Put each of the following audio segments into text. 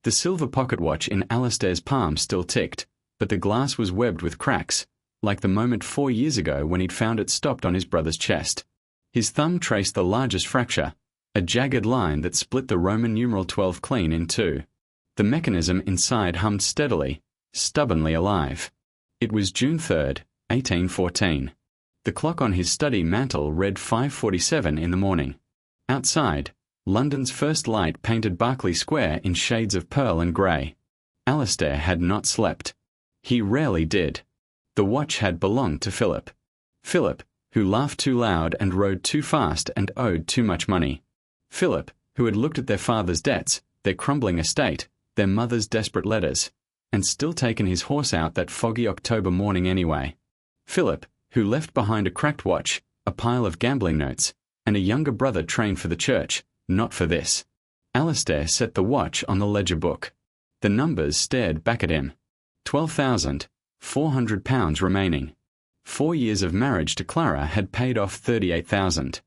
The silver pocket watch in Alistair's palm still ticked, but the glass was webbed with cracks, like the moment 4 years ago when he'd found it stopped on his brother's chest. His thumb traced the largest fracture, a jagged line that split the Roman numeral 12 clean in two. The mechanism inside hummed steadily, stubbornly alive. It was June 3rd, 1814. The clock on his study mantel read 5:47 in the morning. Outside, London's first light painted Berkeley Square in shades of pearl and grey. Alistair had not slept. He rarely did. The watch had belonged to Philip. Philip, who laughed too loud and rode too fast and owed too much money. Philip, who had looked at their father's debts, their crumbling estate, their mother's desperate letters, and still taken his horse out that foggy October morning anyway. Philip, who left behind a cracked watch, a pile of gambling notes, and a younger brother trained for the church, not for this. Alistair set the watch on the ledger book. The numbers stared back at him. £12,400 remaining. 4 years of marriage to Clara had paid off £38,000.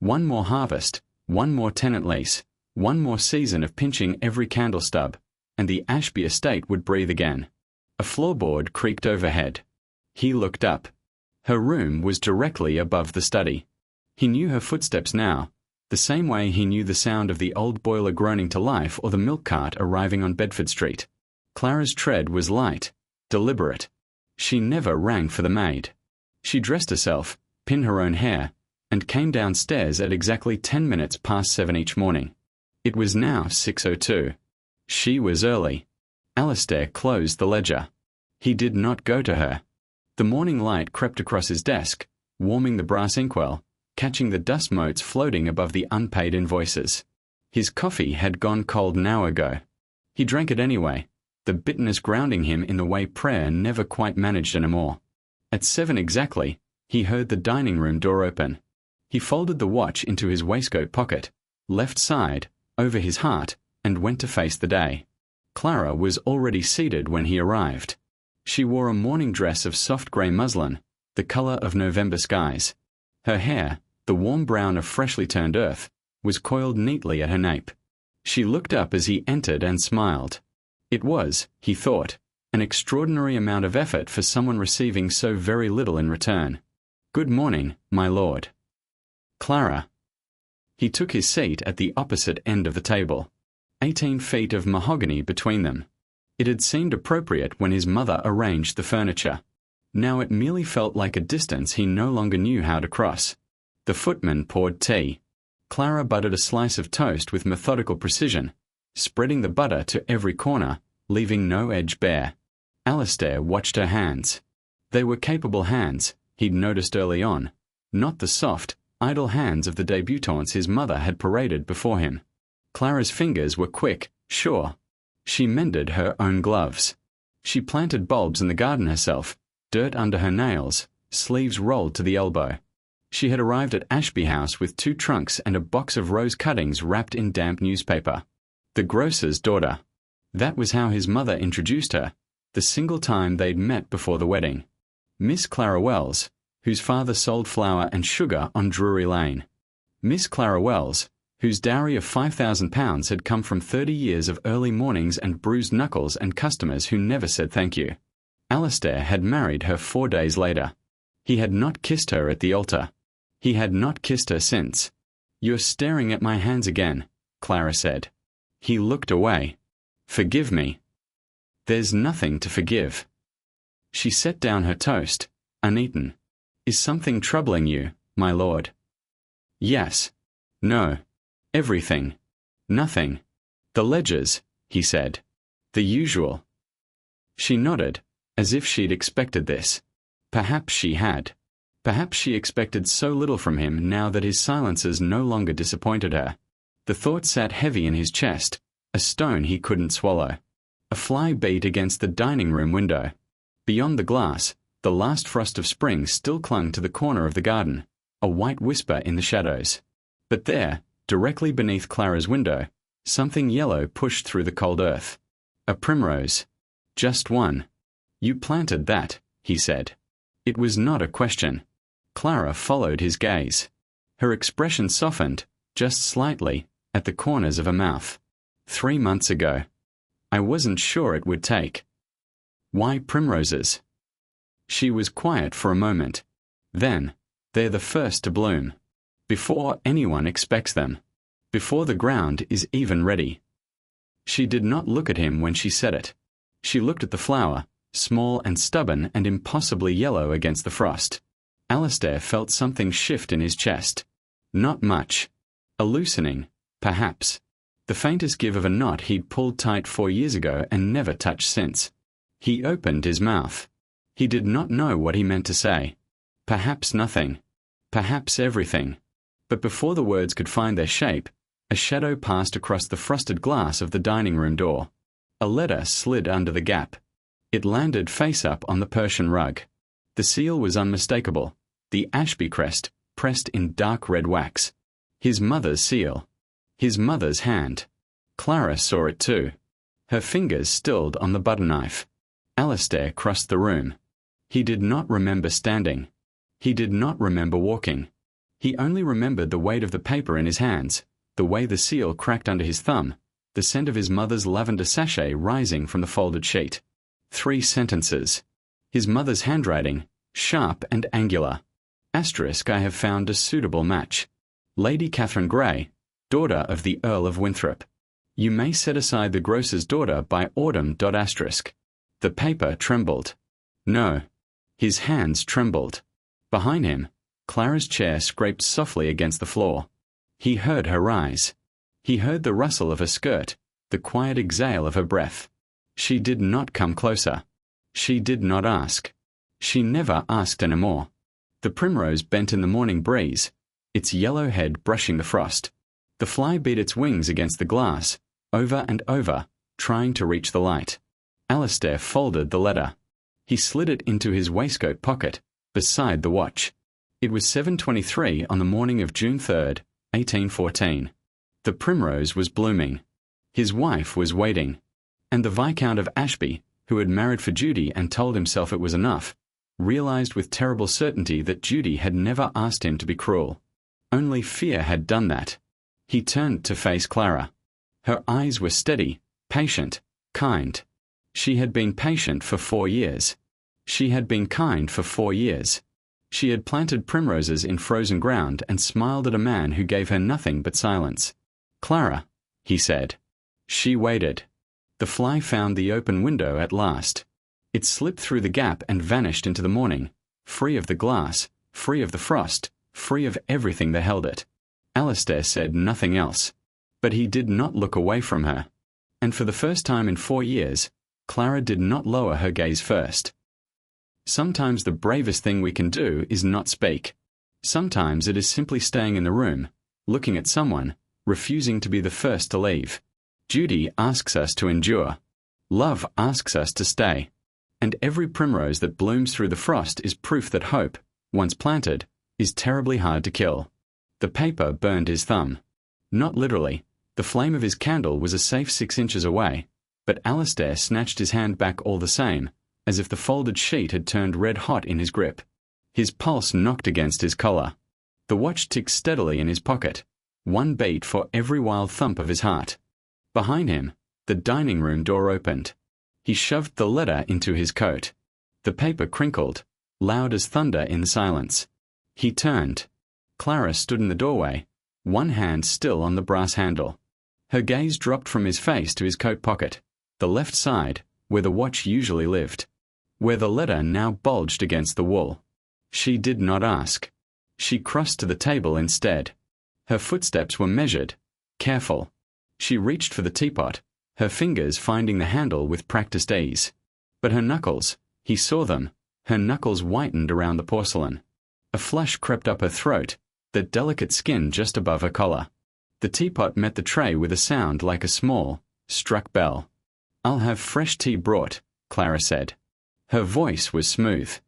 One more harvest, one more tenant lease, one more season of pinching every candle stub, and the Ashby estate would breathe again. A floorboard creaked overhead. He looked up. Her room was directly above the study. He knew her footsteps now, the same way he knew the sound of the old boiler groaning to life or the milk cart arriving on Bedford Street. Clara's tread was light, deliberate. She never rang for the maid. She dressed herself, pinned her own hair, and came downstairs at exactly 10 minutes past 7 each morning. It was now 6:02. She was early. Alistair closed the ledger. He did not go to her. The morning light crept across his desk, warming the brass inkwell, catching the dust motes floating above the unpaid invoices. His coffee had gone cold an hour ago. He drank it anyway, the bitterness grounding him in the way prayer never quite managed anymore. At 7 exactly, he heard the dining room door open. He folded the watch into his waistcoat pocket, left side, over his heart, and went to face the day. Clara was already seated when he arrived. She wore a morning dress of soft grey muslin, the colour of November skies. Her hair, the warm brown of freshly turned earth, was coiled neatly at her nape. She looked up as he entered and smiled. It was, he thought, an extraordinary amount of effort for someone receiving so very little in return. "Good morning, my lord." "Clara." He took his seat at the opposite end of the table. 18 feet of mahogany between them. It had seemed appropriate when his mother arranged the furniture. Now it merely felt like a distance he no longer knew how to cross. The footman poured tea. Clara buttered a slice of toast with methodical precision, spreading the butter to every corner, leaving no edge bare. Alistair watched her hands. They were capable hands, he'd noticed early on, not the soft, idle hands of the debutantes his mother had paraded before him. Clara's fingers were quick, sure. She mended her own gloves. She planted bulbs in the garden herself, dirt under her nails, sleeves rolled to the elbow. She had arrived at Ashby House with 2 trunks and a box of rose cuttings wrapped in damp newspaper. The grocer's daughter. That was how his mother introduced her, the single time they'd met before the wedding. Miss Clara Wells, whose father sold flour and sugar on Drury Lane. Miss Clara Wells, whose dowry of £5,000 had come from 30 years of early mornings and bruised knuckles and customers who never said thank you. Alistair had married her 4 days later. He had not kissed her at the altar. He had not kissed her since. "You're staring at my hands again," Clara said. He looked away. "Forgive me." "There's nothing to forgive." She set down her toast, uneaten. "Is something troubling you, my lord?" "Yes." "No." "Everything." "Nothing." "The ledgers," he said. "The usual." She nodded, as if she'd expected this. Perhaps she had. Perhaps she expected so little from him now that his silences no longer disappointed her. The thought sat heavy in his chest, a stone he couldn't swallow. A fly beat against the dining room window. Beyond the glass, the last frost of spring still clung to the corner of the garden, a white whisper in the shadows. But there, directly beneath Clara's window, something yellow pushed through the cold earth. A primrose. Just one. "You planted that," he said. It was not a question. Clara followed his gaze. Her expression softened, just slightly, at the corners of her mouth. 3 months ago. I wasn't sure it would take. Why primroses? She was quiet for a moment. Then, they're the first to bloom. Before anyone expects them. Before the ground is even ready. She did not look at him when she said it. She looked at the flower, small and stubborn and impossibly yellow against the frost. Alistair felt something shift in his chest. Not much. A loosening, perhaps. The faintest give of a knot he'd pulled tight 4 years ago and never touched since. He opened his mouth. He did not know what he meant to say. Perhaps nothing. Perhaps everything. But before the words could find their shape, a shadow passed across the frosted glass of the dining room door. A letter slid under the gap. It landed face up on the Persian rug. The seal was unmistakable, the Ashby crest, pressed in dark red wax. His mother's seal. His mother's hand. Clara saw it too. Her fingers stilled on the butter knife. Alistair crossed the room. He did not remember standing. He did not remember walking. He only remembered the weight of the paper in his hands, the way the seal cracked under his thumb, the scent of his mother's lavender sachet rising from the folded sheet. 3 sentences. His mother's handwriting, sharp and angular. Asterisk, I have found a suitable match. Lady Catherine Grey, daughter of the Earl of Winthrop. You may set aside the grocer's daughter by autumn. Asterisk. The paper trembled. No. His hands trembled. Behind him, Clara's chair scraped softly against the floor. He heard her rise. He heard the rustle of her skirt, the quiet exhale of her breath. She did not come closer. She did not ask. She never asked any more. The primrose bent in the morning breeze, its yellow head brushing the frost. The fly beat its wings against the glass, over and over, trying to reach the light. Alistair folded the letter. He slid it into his waistcoat pocket, beside the watch. It was 7:23 on the morning of June 3rd, 1814. The primrose was blooming. His wife was waiting. And the Viscount of Ashby, who had married for Judy and told himself it was enough, realized with terrible certainty that Judy had never asked him to be cruel. Only fear had done that. He turned to face Clara. Her eyes were steady, patient, kind. She had been patient for 4 years. She had been kind for 4 years. She had planted primroses in frozen ground and smiled at a man who gave her nothing but silence. Clara, he said. She waited. The fly found the open window at last. It slipped through the gap and vanished into the morning, free of the glass, free of the frost, free of everything that held it. Alistair said nothing else. But he did not look away from her. And for the first time in 4 years, Clara did not lower her gaze first. Sometimes the bravest thing we can do is not speak. Sometimes it is simply staying in the room, looking at someone, refusing to be the first to leave. Duty asks us to endure. Love asks us to stay. And every primrose that blooms through the frost is proof that hope, once planted, is terribly hard to kill. The paper burned his thumb. Not literally. The flame of his candle was a safe 6 inches away, but Alistair snatched his hand back all the same, as if the folded sheet had turned red-hot in his grip. His pulse knocked against his collar. The watch ticked steadily in his pocket, 1 beat for every wild thump of his heart. Behind him, the dining room door opened. He shoved the letter into his coat. The paper crinkled, loud as thunder in the silence. He turned. Clara stood in the doorway, one hand still on the brass handle. Her gaze dropped from his face to his coat pocket, the left side, where the watch usually lived, where the letter now bulged against the wool. She did not ask. She crossed to the table instead. Her footsteps were measured, careful. She reached for the teapot, her fingers finding the handle with practiced ease. But her knuckles, he saw them, her knuckles whitened around the porcelain. A flush crept up her throat, the delicate skin just above her collar. The teapot met the tray with a sound like a small, struck bell. "I'll have fresh tea brought," Clara said. Her voice was smooth,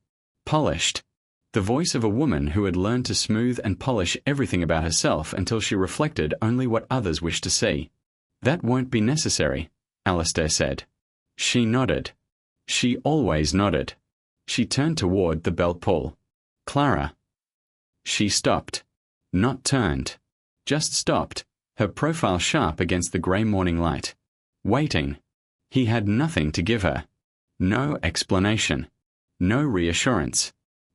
polished. The voice of a woman who had learned to smooth and polish everything about herself until she reflected only what others wished to see. "That won't be necessary," Alistair said. She nodded. She always nodded. She turned toward the belt pull. "Clara." She stopped. Not turned. Just stopped, her profile sharp against the grey morning light. Waiting. He had nothing to give her. No explanation. No reassurance.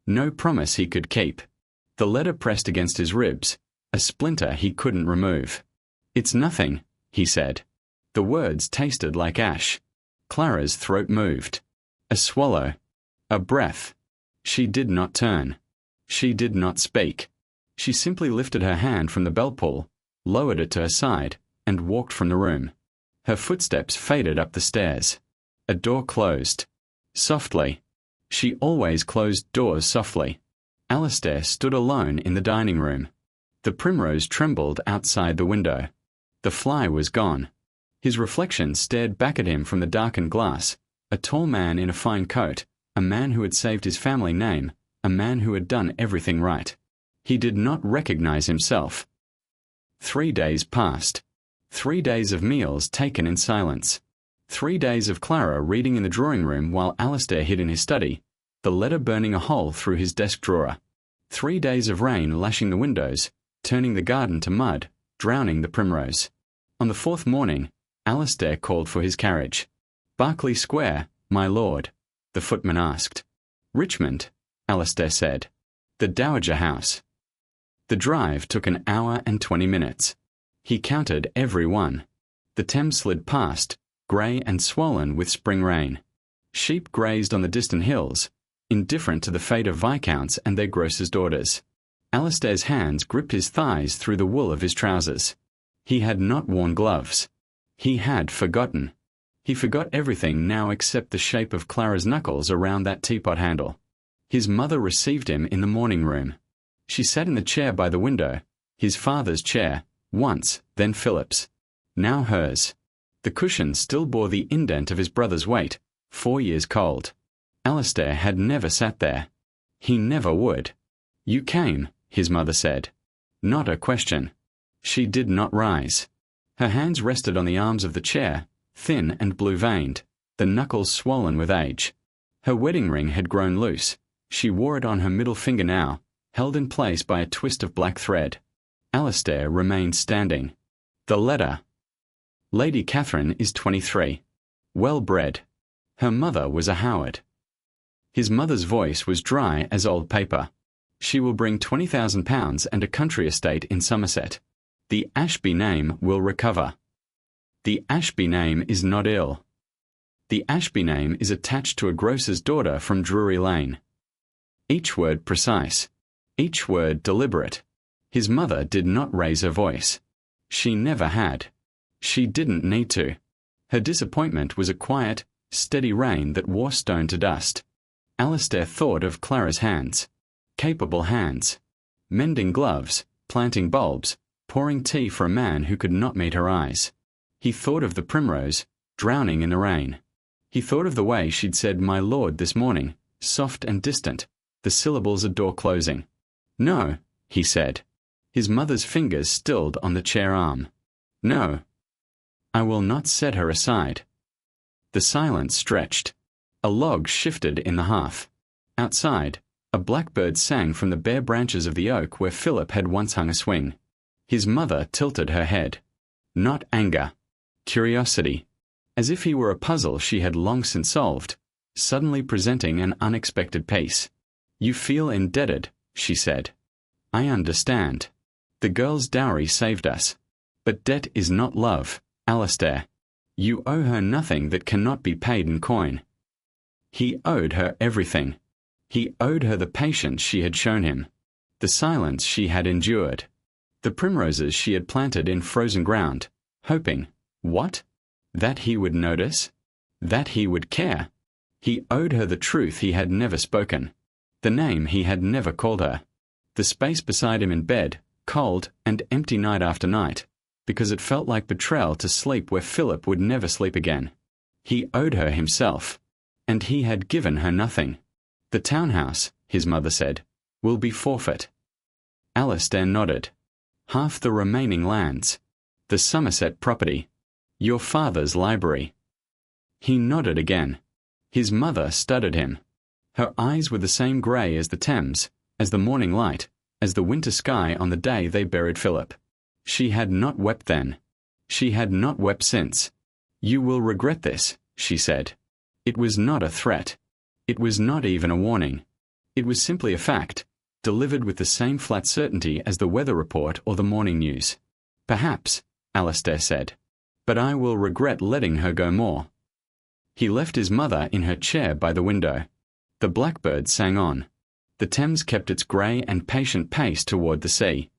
No promise he could keep. The letter pressed against his ribs, a splinter he couldn't remove. "It's nothing," he said. The words tasted like ash. Clara's throat moved. A swallow. A breath. She did not turn. She did not speak. She simply lifted her hand from the bell pull, lowered it to her side, and walked from the room. Her footsteps faded up the stairs. A door closed. Softly. She always closed doors softly. Alistair stood alone in the dining room. The primrose trembled outside the window. The fly was gone. His reflection stared back at him from the darkened glass, a tall man in a fine coat, a man who had saved his family name, a man who had done everything right. He did not recognize himself. 3 days passed. 3 days of meals taken in silence. 3 days of Clara reading in the drawing room while Alistair hid in his study, the letter burning a hole through his desk drawer. 3 days of rain lashing the windows, turning the garden to mud, drowning the primrose. On the 4th morning, Alistair called for his carriage. "Berkeley Square, my lord," the footman asked. "Richmond," Alistair said. "The Dowager House." The drive took an hour and 20 minutes. He counted every one. The Thames slid past, grey and swollen with spring rain. Sheep grazed on the distant hills, indifferent to the fate of viscounts and their grocers' daughters. Alistair's hands gripped his thighs through the wool of his trousers. He had not worn gloves. He had forgotten. He forgot everything now except the shape of Clara's knuckles around that teapot handle. His mother received him in the morning room. She sat in the chair by the window, his father's chair, once, then Philip's. Now hers. The cushion still bore the indent of his brother's weight, 4 years cold. Alistair had never sat there. He never would. "You came," his mother said. Not a question. She did not rise. Her hands rested on the arms of the chair, thin and blue-veined, the knuckles swollen with age. Her wedding ring had grown loose. She wore it on her middle finger now, held in place by a twist of black thread. Alistair remained standing. The letter. Lady Catherine is 23. Well-bred. Her mother was a Howard. His mother's voice was dry as old paper. She will bring £20,000 and a country estate in Somerset. The Ashby name will recover. The Ashby name is not ill. The Ashby name is attached to a grocer's daughter from Drury Lane. Each word precise. Each word deliberate. His mother did not raise her voice. She never had. She didn't need to. Her disappointment was a quiet, steady rain that wore stone to dust. Alistair thought of Clara's hands. Capable hands. Mending gloves, planting bulbs, pouring tea for a man who could not meet her eyes. He thought of the primrose, drowning in the rain. He thought of the way she'd said "my lord" this morning, soft and distant, the syllables a door closing. "No," he said. His mother's fingers stilled on the chair arm. "No. I will not set her aside." The silence stretched. A log shifted in the hearth. Outside, a blackbird sang from the bare branches of the oak where Philip had once hung a swing. His mother tilted her head. Not anger. Curiosity. As if he were a puzzle she had long since solved, suddenly presenting an unexpected piece. "You feel indebted," she said. "I understand. The girl's dowry saved us. But debt is not love, Alistair. You owe her nothing that cannot be paid in coin." He owed her everything. He owed her the patience she had shown him, the silence she had endured, the primroses she had planted in frozen ground, hoping, what? That he would notice? That he would care? He owed her the truth he had never spoken, the name he had never called her, the space beside him in bed, cold and empty night after night, because it felt like betrayal to sleep where Philip would never sleep again. He owed her himself, and he had given her nothing. "The townhouse," his mother said, "will be forfeit." Alistair nodded. "Half the remaining lands. The Somerset property. Your father's library." He nodded again. His mother studied him. Her eyes were the same grey as the Thames, as the morning light, as the winter sky on the day they buried Philip. She had not wept then. She had not wept since. "You will regret this," she said. It was not a threat. It was not even a warning. It was simply a fact, delivered with the same flat certainty as the weather report or the morning news. Perhaps, Alistair said, but I will regret letting her go more. He left his mother in her chair by the window. The blackbird sang on. The Thames kept its grey and patient pace toward the sea.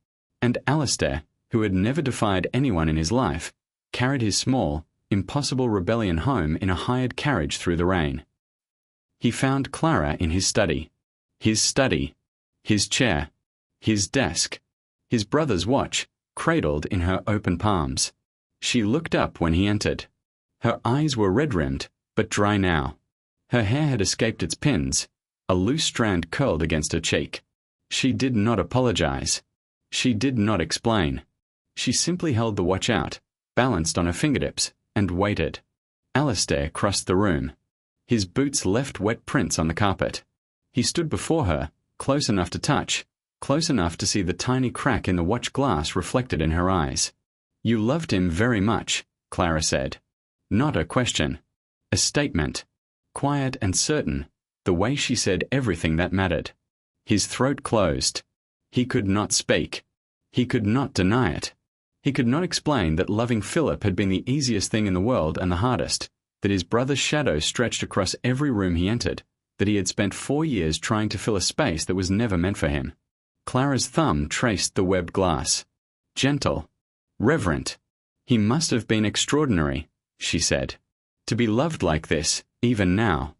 And Alistair, who had never defied anyone in his life, carried his small, impossible rebellion home in a hired carriage through the rain. He found Clara in his study. His chair, his desk, his brother's watch, cradled in her open palms. She looked up when he entered. Her eyes were red-rimmed, but dry now. Her hair had escaped its pins. A loose strand curled against her cheek. She did not apologize. She did not explain. She simply held the watch out, balanced on her fingertips, and waited. Alistair crossed the room. His boots left wet prints on the carpet. He stood before her, close enough to touch, close enough to see the tiny crack in the watch glass reflected in her eyes. You loved him very much, Clara said. Not a question. A statement. Quiet and certain, the way she said everything that mattered. His throat closed. He could not speak. He could not deny it. He could not explain that loving Philip had been the easiest thing in the world and the hardest, that his brother's shadow stretched across every room he entered, that he had spent 4 years trying to fill a space that was never meant for him. Clara's thumb traced the webbed glass. Gentle. Reverent. He must have been extraordinary, she said. To be loved like this, even now.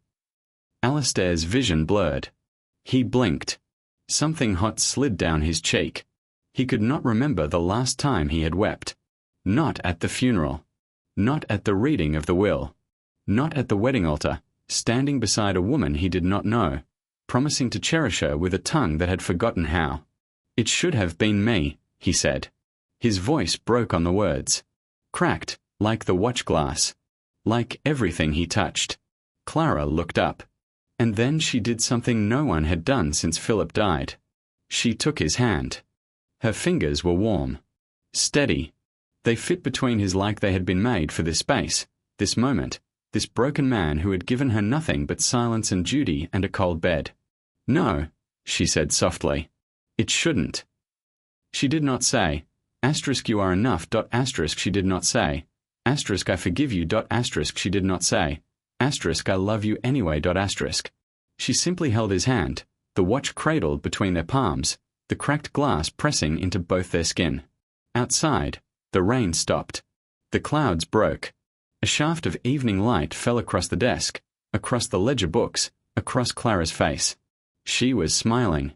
Alistair's vision blurred. He blinked. Something hot slid down his cheek. He could not remember the last time he had wept. Not at the funeral. Not at the reading of the will. Not at the wedding altar, standing beside a woman he did not know, promising to cherish her with a tongue that had forgotten how. It should have been me, he said. His voice broke on the words. Cracked, like the watch glass. Like everything he touched. Clara looked up. And then she did something no one had done since Philip died. She took his hand. Her fingers were warm. Steady. They fit between his like they had been made for this space, this moment, this broken man who had given her nothing but silence and duty and a cold bed. No, she said softly. It shouldn't. She did not say, you are enough, she did not say, I forgive you, she did not say, I love you anyway, She simply held his hand, the watch cradled between their palms, the cracked glass pressing into both their skin. Outside, the rain stopped. The clouds broke. A shaft of evening light fell across the desk, across the ledger books, across Clara's face. She was smiling.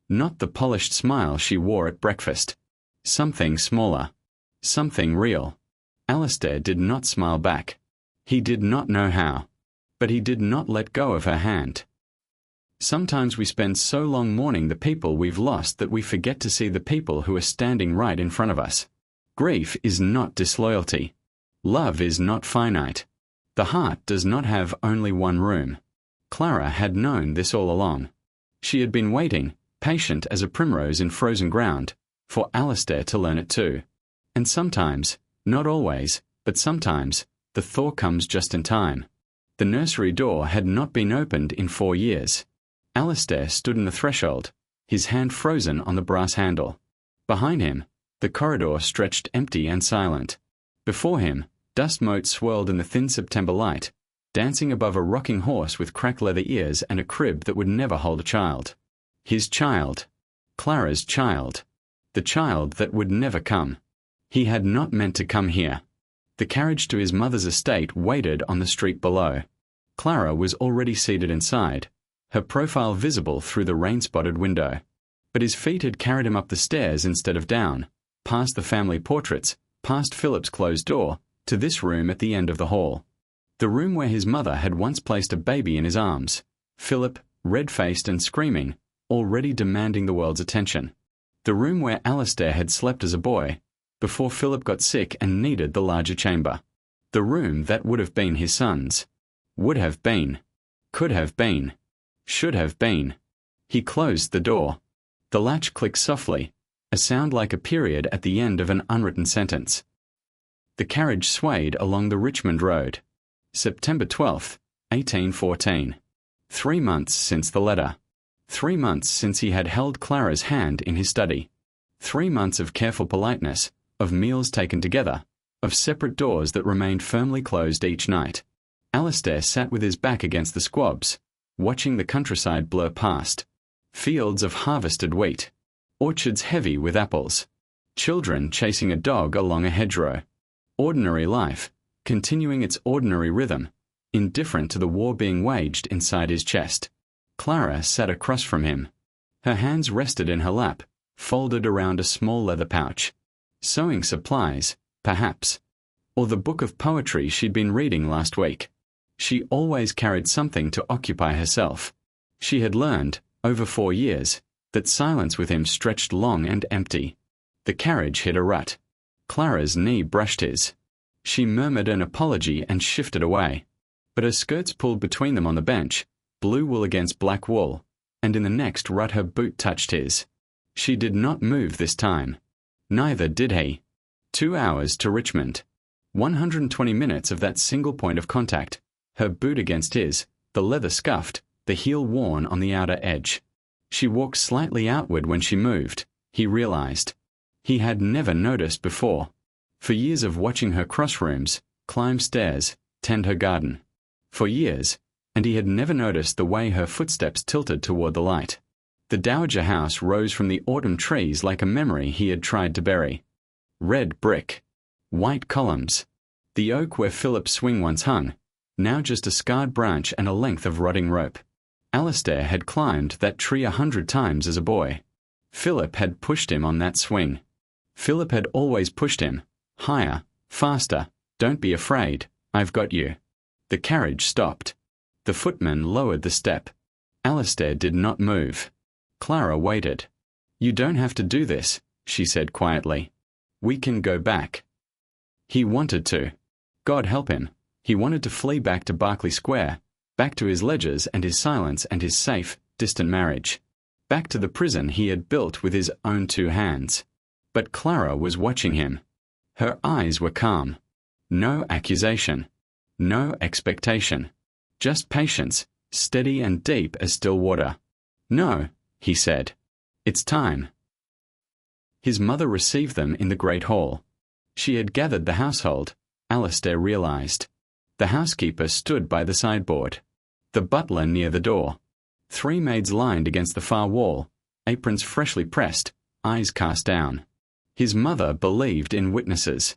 Not the polished smile she wore at breakfast. Something smaller. Something real. Alistair did not smile back. He did not know how. But he did not let go of her hand. Sometimes we spend so long mourning the people we've lost that we forget to see the people who are standing right in front of us. Grief is not disloyalty. Love is not finite. The heart does not have only one room. Clara had known this all along. She had been waiting, patient as a primrose in frozen ground, for Alistair to learn it too. And sometimes, not always, but sometimes, the thaw comes just in time. The nursery door had not been opened in 4 years. Alistair stood in the threshold, his hand frozen on the brass handle. Behind him, the corridor stretched empty and silent. Before him, dust motes swirled in the thin September light, dancing above a rocking horse with cracked leather ears and a crib that would never hold a child. His child. Clara's child. The child that would never come. He had not meant to come here. The carriage to his mother's estate waited on the street below. Clara was already seated inside, her profile visible through the rain-spotted window. But his feet had carried him up the stairs instead of down, past the family portraits, past Philip's closed door, to this room at the end of the hall. The room where his mother had once placed a baby in his arms, Philip, red-faced and screaming, already demanding the world's attention. The room where Alistair had slept as a boy, before Philip got sick and needed the larger chamber. The room that would have been his son's. Would have been. Could have been. Should have been. He closed the door. The latch clicked softly, a sound like a period at the end of an unwritten sentence. The carriage swayed along the Richmond Road. September 12, 1814. 3 months since the letter. 3 months since he had held Clara's hand in his study. 3 months of careful politeness, of meals taken together, of separate doors that remained firmly closed each night. Alistair sat with his back against the squabs, watching the countryside blur past. Fields of harvested wheat. Orchards heavy with apples. Children chasing a dog along a hedgerow. Ordinary life, continuing its ordinary rhythm, indifferent to the war being waged inside his chest. Clara sat across from him. Her hands rested in her lap, folded around a small leather pouch. Sewing supplies, perhaps. Or the book of poetry she'd been reading last week. She always carried something to occupy herself. She had learned, over 4 years, that silence with him stretched long and empty. The carriage hit a rut. Clara's knee brushed his. She murmured an apology and shifted away. But her skirts pulled between them on the bench, blue wool against black wool, and in the next rut her boot touched his. She did not move this time. Neither did he. 2 hours to Richmond. 120 minutes of that single point of contact. Her boot against his, the leather scuffed, the heel worn on the outer edge. She walked slightly outward when she moved, he realized. He had never noticed before. For years of watching her cross rooms, climb stairs, tend her garden. For years, and he had never noticed the way her footsteps tilted toward the light. The Dowager House rose from the autumn trees like a memory he had tried to bury. Red brick. White columns. The oak where Philip's swing once hung, now just a scarred branch and a length of rotting rope. Alistair had climbed that tree 100 times as a boy. Philip had pushed him on that swing. Philip had always pushed him. Higher, faster, don't be afraid, I've got you. The carriage stopped. The footman lowered the step. Alistair did not move. Clara waited. You don't have to do this, she said quietly. We can go back. He wanted to. God help him. He wanted to flee back to Berkeley Square, back to his ledgers and his silence and his safe, distant marriage, back to the prison he had built with his own 2 hands. But Clara was watching him. Her eyes were calm. No accusation. No expectation. Just patience, steady and deep as still water. No, he said. It's time. His mother received them in the great hall. She had gathered the household, Alistair realized. The housekeeper stood by the sideboard. The butler near the door. 3 maids lined against the far wall, aprons freshly pressed, eyes cast down. His mother believed in witnesses.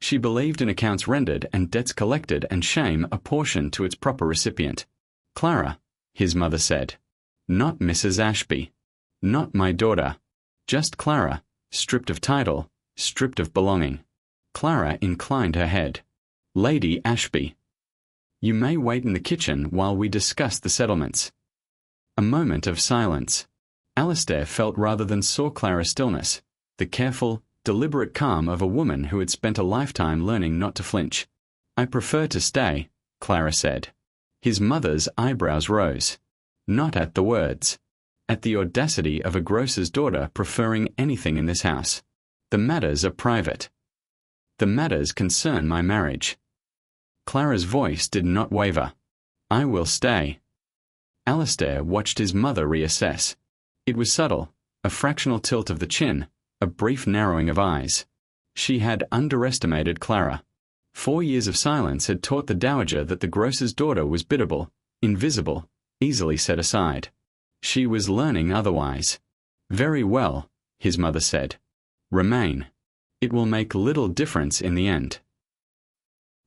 She believed in accounts rendered and debts collected and shame apportioned to its proper recipient. Clara, his mother said. Not Mrs. Ashby. Not my daughter. Just Clara, stripped of title, stripped of belonging. Clara inclined her head. Lady Ashby. You may wait in the kitchen while we discuss the settlements. A moment of silence. Alistair felt rather than saw Clara's stillness, the careful, deliberate calm of a woman who had spent a lifetime learning not to flinch. I prefer to stay, Clara said. His mother's eyebrows rose. Not at the words. At the audacity of a grocer's daughter preferring anything in this house. The matters are private. The matters concern my marriage. Clara's voice did not waver. I will stay. Alistair watched his mother reassess. It was subtle, a fractional tilt of the chin, a brief narrowing of eyes. She had underestimated Clara. 4 years of silence had taught the dowager that the grocer's daughter was biddable, invisible, easily set aside. She was learning otherwise. Very well, his mother said. Remain. It will make little difference in the end.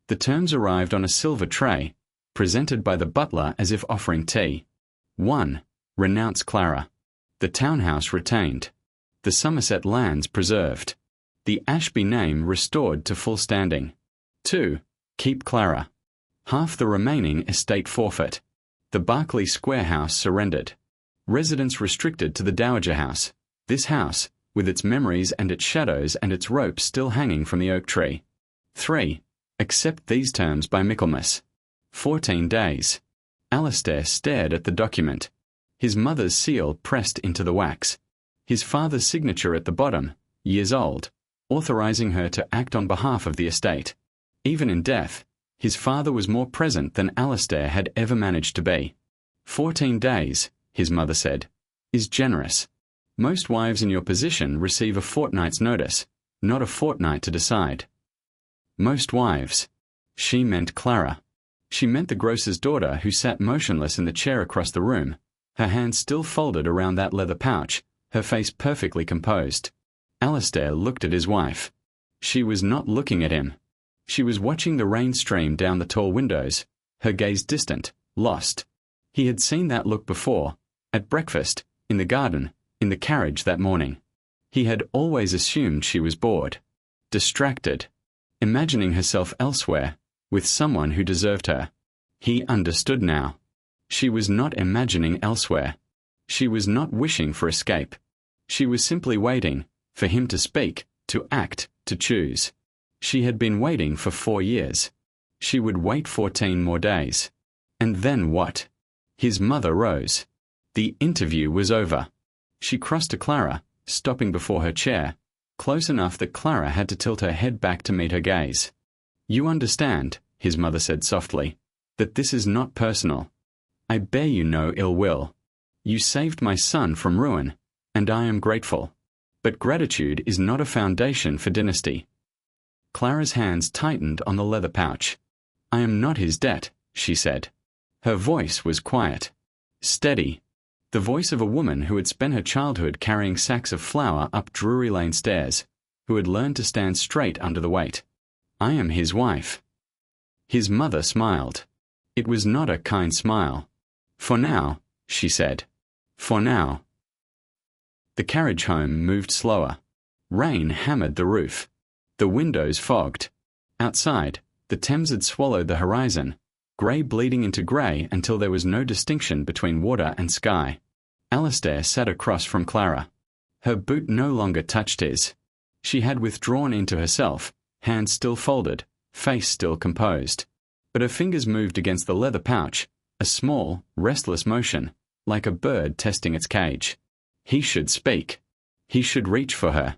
The terms arrived on a silver tray, presented by the butler as if offering tea. 1. Renounce Clara. The townhouse retained. The Somerset lands preserved. The Ashby name restored to full standing. 2. Keep Clara. Half the remaining estate forfeit. The Berkeley Square house surrendered. Residence restricted to the Dowager House. This house, with its memories and its shadows and its ropes still hanging from the oak tree. 3. Accept these terms by Michaelmas. 14 days. Alistair stared at the document. His mother's seal pressed into the wax. His father's signature at the bottom, years old, authorizing her to act on behalf of the estate. Even in death, His father was more present than Alistair had ever managed to be. 14 days, his mother said, is generous. Most wives in your position receive a fortnight's notice, not a fortnight to decide. Most wives. She meant Clara. She meant the grocer's daughter who sat motionless in the chair across the room, her hands still folded around that leather pouch, her face perfectly composed. Alistair looked at his wife. She was not looking at him. She was watching the rain stream down the tall windows, her gaze distant, lost. He had seen that look before, at breakfast, in the garden, in the carriage that morning. He had always assumed she was bored, distracted, imagining herself elsewhere, with someone who deserved her. He understood now. She was not imagining elsewhere. She was not wishing for escape. She was simply waiting, for him to speak, to act, to choose. She had been waiting for 4 years. She would wait 14 more days. And then what? His mother rose. The interview was over. She crossed to Clara, stopping before her chair, close enough that Clara had to tilt her head back to meet her gaze. You understand, his mother said softly, that this is not personal. I bear you no ill will. You saved my son from ruin, and I am grateful. But gratitude is not a foundation for dynasty. Clara's hands tightened on the leather pouch. I am not his debt, she said. Her voice was quiet, steady, the voice of a woman who had spent her childhood carrying sacks of flour up Drury Lane stairs, who had learned to stand straight under the weight. I am his wife. His mother smiled. It was not a kind smile. For now, she said. For now. The carriage home moved slower. Rain hammered the roof. The windows fogged. Outside, the Thames had swallowed the horizon, grey bleeding into grey until there was no distinction between water and sky. Alistair sat across from Clara. Her boot no longer touched his. She had withdrawn into herself, hands still folded, face still composed. But her fingers moved against the leather pouch, a small, restless motion, like a bird testing its cage. He should speak. He should reach for her.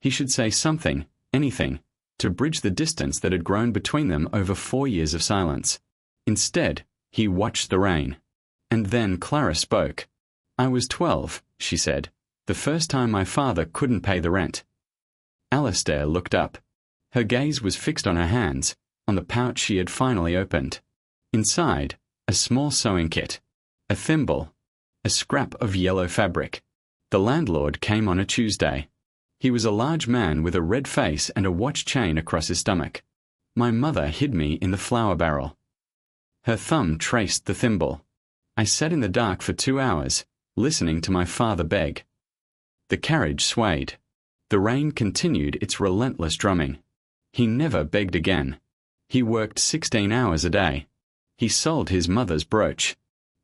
He should say something, anything, to bridge the distance that had grown between them over 4 years of silence. Instead, he watched the rain. And then Clara spoke. I was 12, she said, the first time my father couldn't pay the rent. Alistair looked up. Her gaze was fixed on her hands, on the pouch she had finally opened. Inside, a small sewing kit, a thimble, a scrap of yellow fabric. The landlord came on a Tuesday. He was a large man with a red face and a watch chain across his stomach. My mother hid me in the flour barrel. Her thumb traced the thimble. I sat in the dark for 2 hours, listening to my father beg. The carriage swayed. The rain continued its relentless drumming. He never begged again. He worked 16 hours a day. He sold his mother's brooch.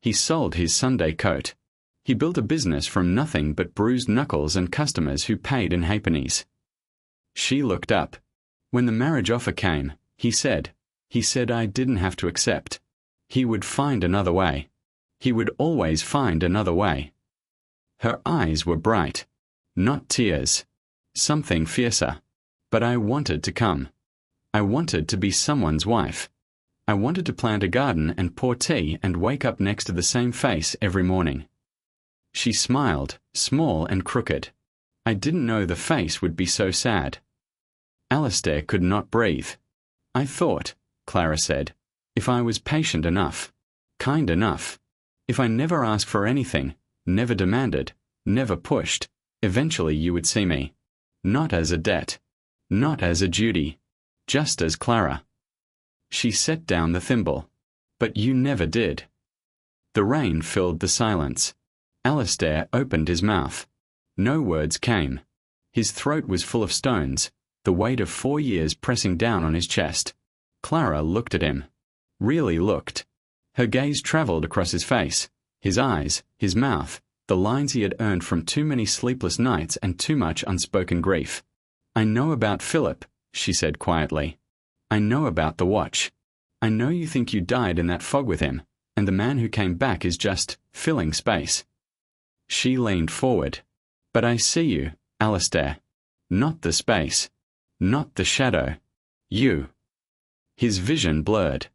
He sold his Sunday coat. He built a business from nothing but bruised knuckles and customers who paid in halfpennies. She looked up. When the marriage offer came, he said I didn't have to accept. He would find another way. He would always find another way. Her eyes were bright. Not tears. Something fiercer. But I wanted to come. I wanted to be someone's wife. I wanted to plant a garden and pour tea and wake up next to the same face every morning. She smiled, small and crooked. I didn't know the face would be so sad. Alistair could not breathe. I thought, Clara said, if I was patient enough, kind enough, if I never asked for anything, never demanded, never pushed, eventually you would see me. Not as a debt. Not as a duty. Just as Clara. She set down the thimble. But you never did. The rain filled the silence. Alistair opened his mouth. No words came. His throat was full of stones, the weight of 4 years pressing down on his chest. Clara looked at him. Really looked. Her gaze travelled across his face, his eyes, his mouth, the lines he had earned from too many sleepless nights and too much unspoken grief. I know about Philip, she said quietly. I know about the watch. I know you think you died in that fog with him, and the man who came back is just filling space. She leaned forward. But I see you, Alistair. Not the space. Not the shadow. You. His vision blurred.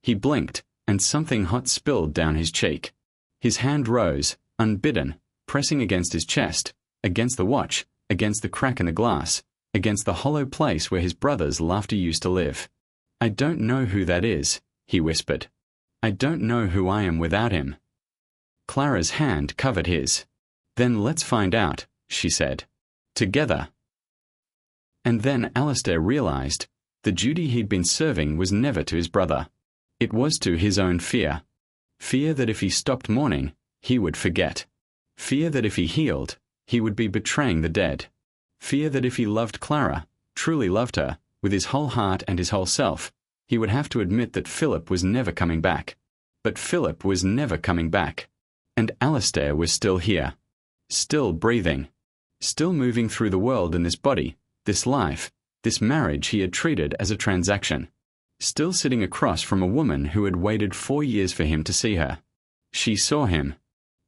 He blinked, and something hot spilled down his cheek. His hand rose, unbidden, pressing against his chest, against the watch, against the crack in the glass, against the hollow place where his brother's laughter used to live. "I don't know who that is," he whispered. "I don't know who I am without him." Clara's hand covered his. "Then let's find out," she said. "Together." And then Alistair realized the duty he'd been serving was never to his brother. It was to his own fear. Fear that if he stopped mourning, he would forget. Fear that if he healed, he would be betraying the dead. Fear that if he loved Clara, truly loved her, with his whole heart and his whole self, he would have to admit that Philip was never coming back. But Philip was never coming back. And Alistair was still here. Still breathing. Still moving through the world in this body, this life, this marriage he had treated as a transaction. Still sitting across from a woman who had waited 4 years for him to see her. She saw him.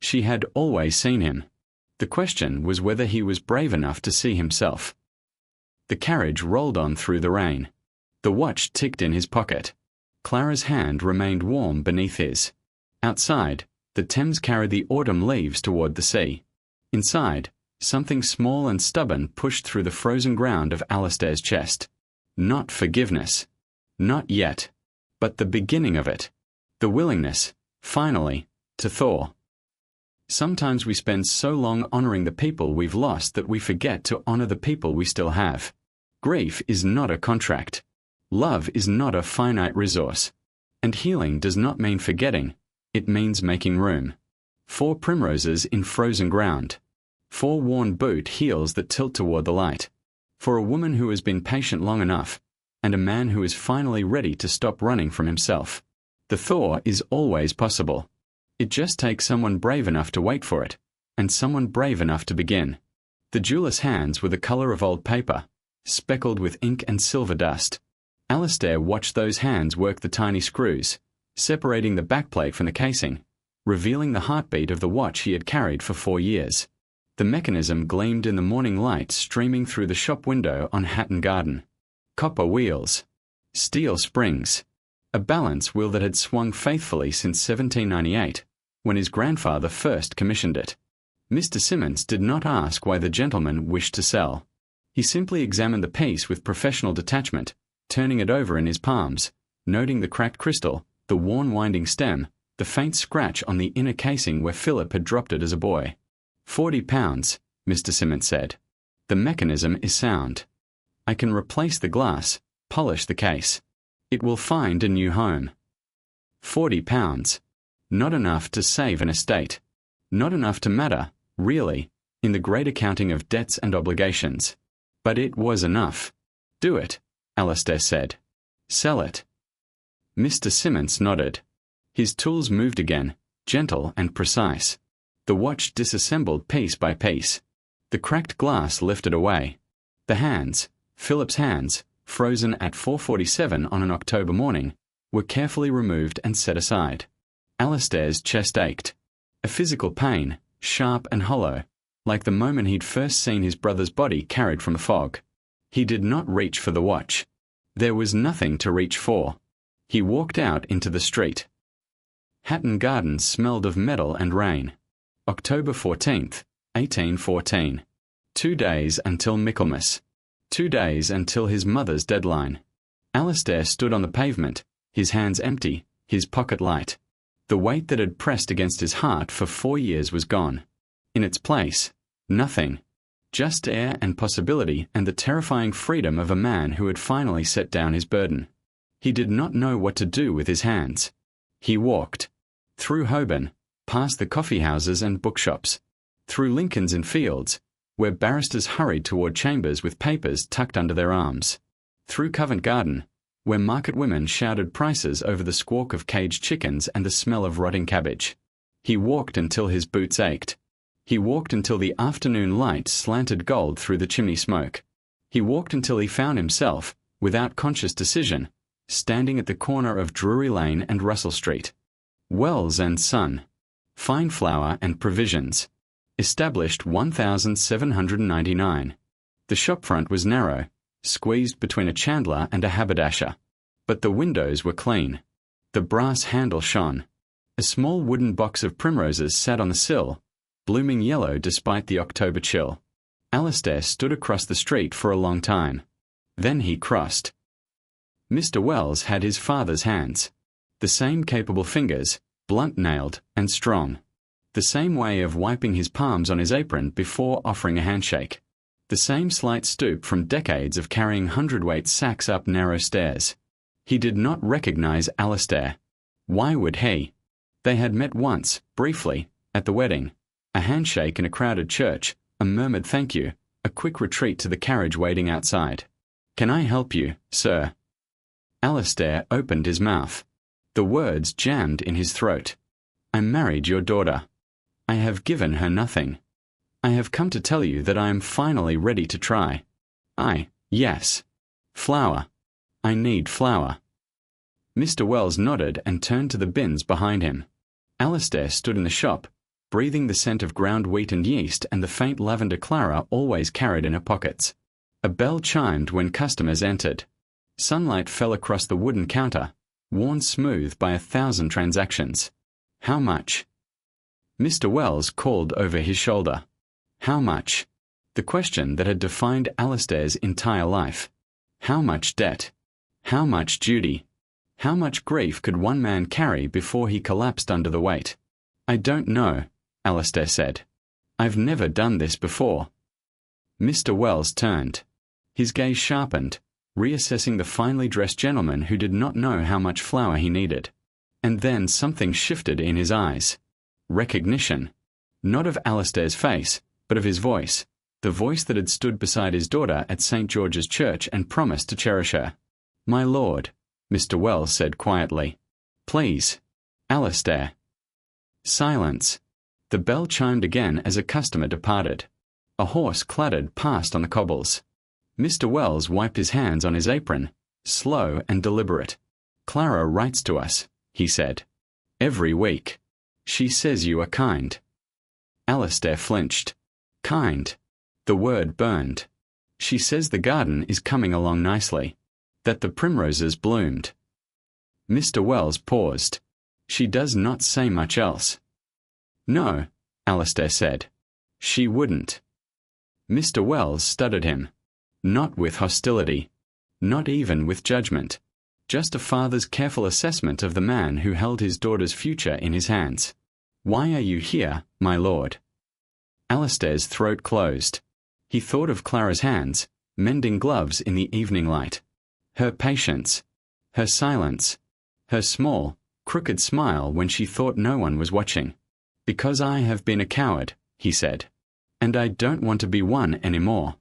She had always seen him. The question was whether he was brave enough to see himself. The carriage rolled on through the rain. The watch ticked in his pocket. Clara's hand remained warm beneath his. Outside, the Thames carried the autumn leaves toward the sea. Inside, something small and stubborn pushed through the frozen ground of Alistair's chest. Not forgiveness. Not yet. But the beginning of it. The willingness, finally, to thaw. Sometimes we spend so long honoring the people we've lost that we forget to honor the people we still have. Grief is not a contract. Love is not a finite resource. And healing does not mean forgetting. It means making room. 4 primroses in frozen ground. 4 worn boot heels that tilt toward the light. For a woman who has been patient long enough, and a man who is finally ready to stop running from himself. The thaw is always possible. It just takes someone brave enough to wait for it, and someone brave enough to begin. The jeweler's hands were the color of old paper, speckled with ink and silver dust. Alistair watched those hands work the tiny screws, separating the backplate from the casing, revealing the heartbeat of the watch he had carried for 4 years. The mechanism gleamed in the morning light streaming through the shop window on Hatton Garden. Copper wheels. Steel springs. A balance wheel that had swung faithfully since 1798, when his grandfather first commissioned it. Mr. Simmons did not ask why the gentleman wished to sell. He simply examined the piece with professional detachment, turning it over in his palms, noting the cracked crystal, the worn winding stem, the faint scratch on the inner casing where Philip had dropped it as a boy. £40, Mr. Simmons said. The mechanism is sound. I can replace the glass, polish the case. It will find a new home. £40. Not enough to save an estate. Not enough to matter, really, in the great accounting of debts and obligations. But it was enough. Do it, Alistair said. Sell it. Mr. Simmons nodded. His tools moved again, gentle and precise. The watch disassembled piece by piece. The cracked glass lifted away. The hands, Philip's hands, frozen at 4:47 on an October morning, were carefully removed and set aside. Alistair's chest ached. A physical pain, sharp and hollow, like the moment he'd first seen his brother's body carried from the fog. He did not reach for the watch. There was nothing to reach for. He walked out into the street. Hatton Garden smelled of metal and rain. October 14th, 1814. 2 days until Michaelmas. 2 days until his mother's deadline. Alistair stood on the pavement, his hands empty, his pocket light. The weight that had pressed against his heart for 4 years was gone. In its place, nothing. Just air and possibility and the terrifying freedom of a man who had finally set down his burden. He did not know what to do with his hands. He walked. Through Holborn, past the coffee houses and bookshops. Through Lincoln's Inn Fields, where barristers hurried toward chambers with papers tucked under their arms. Through Covent Garden, where market women shouted prices over the squawk of caged chickens and the smell of rotting cabbage. He walked until his boots ached. He walked until the afternoon light slanted gold through the chimney smoke. He walked until he found himself, without conscious decision, standing at the corner of Drury Lane and Russell Street. Wells and Son. Fine flour and provisions. Established 1799. The shopfront was narrow, squeezed between a chandler and a haberdasher. But the windows were clean. The brass handle shone. A small wooden box of primroses sat on the sill, blooming yellow despite the October chill. Alistair stood across the street for a long time. Then he crossed. Mr. Wells had his father's hands. The same capable fingers, blunt-nailed and strong. The same way of wiping his palms on his apron before offering a handshake. The same slight stoop from decades of carrying hundredweight sacks up narrow stairs. He did not recognize Alistair. Why would he? They had met once, briefly, at the wedding. A handshake in a crowded church, a murmured thank you, a quick retreat to the carriage waiting outside. "Can I help you, sir?" Alistair opened his mouth. The words jammed in his throat. "I married your daughter. I have given her nothing. I have come to tell you that I am finally ready to try. Yes. Flour. I need flour." Mr. Wells nodded and turned to the bins behind him. Alistair stood in the shop, breathing the scent of ground wheat and yeast and the faint lavender Clara always carried in her pockets. A bell chimed when customers entered. Sunlight fell across the wooden counter, worn smooth by 1,000 transactions. "How much?" Mr. Wells called over his shoulder. How much? The question that had defined Alistair's entire life. How much debt? How much duty? How much grief could one man carry before he collapsed under the weight? "I don't know," Alistair said. "I've never done this before." Mr. Wells turned. His gaze sharpened, reassessing the finely dressed gentleman who did not know how much flour he needed. And then something shifted in his eyes. Recognition. Not of Alistair's face, but of his voice. The voice that had stood beside his daughter at St. George's Church and promised to cherish her. "My lord," Mr. Wells said quietly. "Please. Alistair." Silence. The bell chimed again as a customer departed. A horse clattered past on the cobbles. Mr. Wells wiped his hands on his apron, slow and deliberate. "Clara writes to us," he said. "Every week. She says you are kind." Alistair flinched. Kind. The word burned. "She says the garden is coming along nicely. That the primroses bloomed." Mr. Wells paused. "She does not say much else." "No," Alistair said. "She wouldn't." Mr. Wells studied him. Not with hostility. Not even with judgment. Just a father's careful assessment of the man who held his daughter's future in his hands. "Why are you here, my lord?" Alistair's throat closed. He thought of Clara's hands, mending gloves in the evening light. Her patience. Her silence. Her small, crooked smile when she thought no one was watching. "Because I have been a coward," he said. "And I don't want to be one anymore."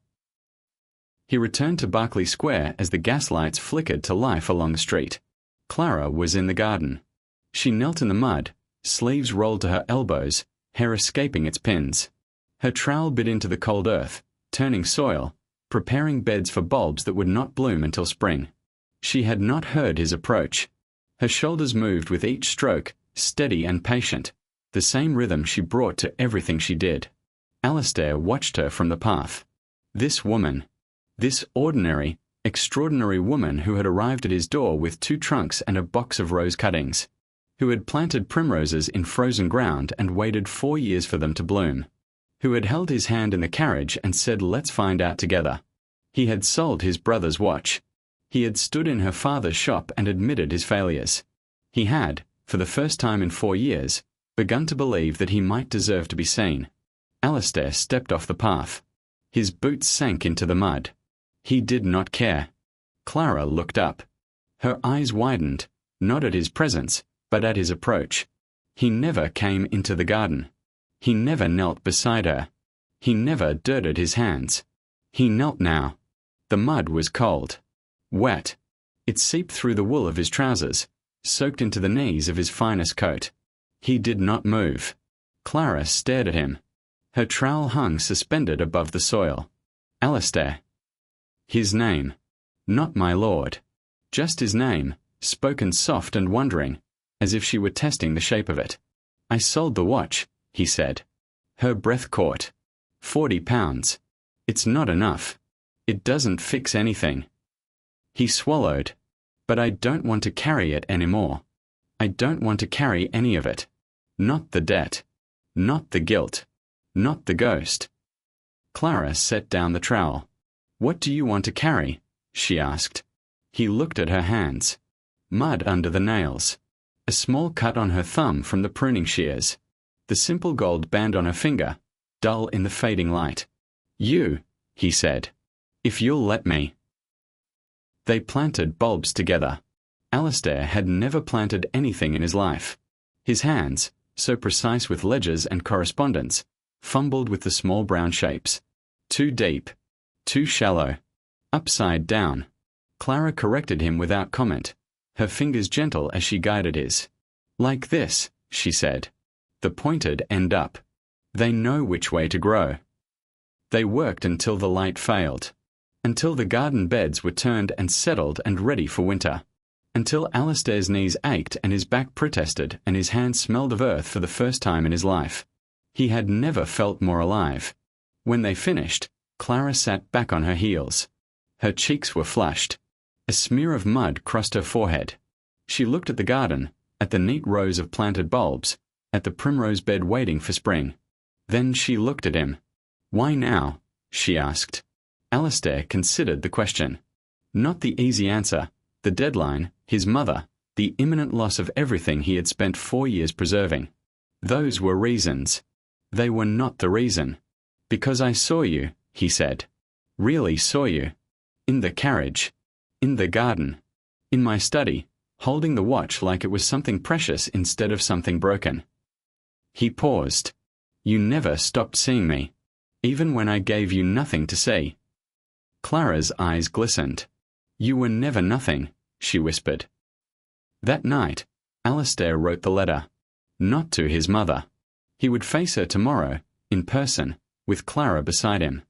He returned to Berkeley Square as the gaslights flickered to life along the street. Clara was in the garden. She knelt in the mud, sleeves rolled to her elbows, hair escaping its pins. Her trowel bit into the cold earth, turning soil, preparing beds for bulbs that would not bloom until spring. She had not heard his approach. Her shoulders moved with each stroke, steady and patient, the same rhythm she brought to everything she did. Alistair watched her from the path. This woman. This ordinary, extraordinary woman who had arrived at his door with 2 trunks and a box of rose cuttings. Who had planted primroses in frozen ground and waited 4 years for them to bloom. Who had held his hand in the carriage and said, "Let's find out together." He had sold his brother's watch. He had stood in her father's shop and admitted his failures. He had, for the first time in 4 years, begun to believe that he might deserve to be seen. Alistair stepped off the path. His boots sank into the mud. He did not care. Clara looked up. Her eyes widened, not at his presence, but at his approach. He never came into the garden. He never knelt beside her. He never dirtied his hands. He knelt now. The mud was cold. Wet. It seeped through the wool of his trousers, soaked into the knees of his finest coat. He did not move. Clara stared at him. Her trowel hung suspended above the soil. Alistair. His name. Not my lord. Just his name, spoken soft and wondering, as if she were testing the shape of it. "I sold the watch," he said. Her breath caught. £40. It's not enough. It doesn't fix anything. He swallowed. But I don't want to carry it anymore. I don't want to carry any of it. Not the debt. Not the guilt. Not the ghost. Clara set down the trowel. What do you want to carry? She asked. He looked at her hands. Mud under the nails. A small cut on her thumb from the pruning shears. The simple gold band on her finger, dull in the fading light. You, he said. If you'll let me. They planted bulbs together. Alistair had never planted anything in his life. His hands, so precise with ledgers and correspondence, fumbled with the small brown shapes. Too deep. Too shallow. Upside down. Clara corrected him without comment, her fingers gentle as she guided his. Like this, she said. The pointed end up. They know which way to grow. They worked until the light failed. Until the garden beds were turned and settled and ready for winter. Until Alistair's knees ached and his back protested and his hands smelled of earth for the first time in his life. He had never felt more alive. When they finished, Clara sat back on her heels. Her cheeks were flushed. A smear of mud crossed her forehead. She looked at the garden, at the neat rows of planted bulbs, at the primrose bed waiting for spring. Then she looked at him. Why now? She asked. Alistair considered the question. Not the easy answer, the deadline, his mother, the imminent loss of everything he had spent 4 years preserving. Those were reasons. They were not the reason. Because I saw you, he said. Really saw you. In the carriage. In the garden. In my study, holding the watch like it was something precious instead of something broken. He paused. You never stopped seeing me. Even when I gave you nothing to see. Clara's eyes glistened. You were never nothing, she whispered. That night, Alistair wrote the letter. Not to his mother. He would face her tomorrow, in person, with Clara beside him.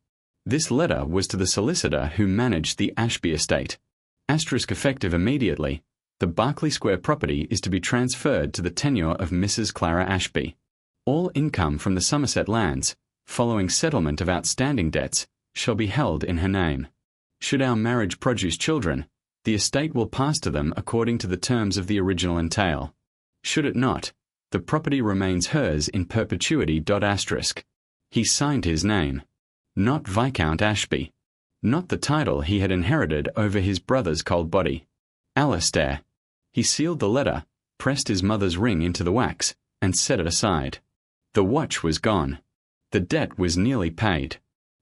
This letter was to the solicitor who managed the Ashby estate. Asterisk effective immediately, the Berkeley Square property is to be transferred to the tenure of Mrs. Clara Ashby. All income from the Somerset lands, following settlement of outstanding debts, shall be held in her name. Should our marriage produce children, the estate will pass to them according to the terms of the original entail. Should it not, the property remains hers in perpetuity. He signed his name. Not Viscount Ashby. Not the title he had inherited over his brother's cold body. Alistair. He sealed the letter, pressed his mother's ring into the wax, and set it aside. The watch was gone. The debt was nearly paid.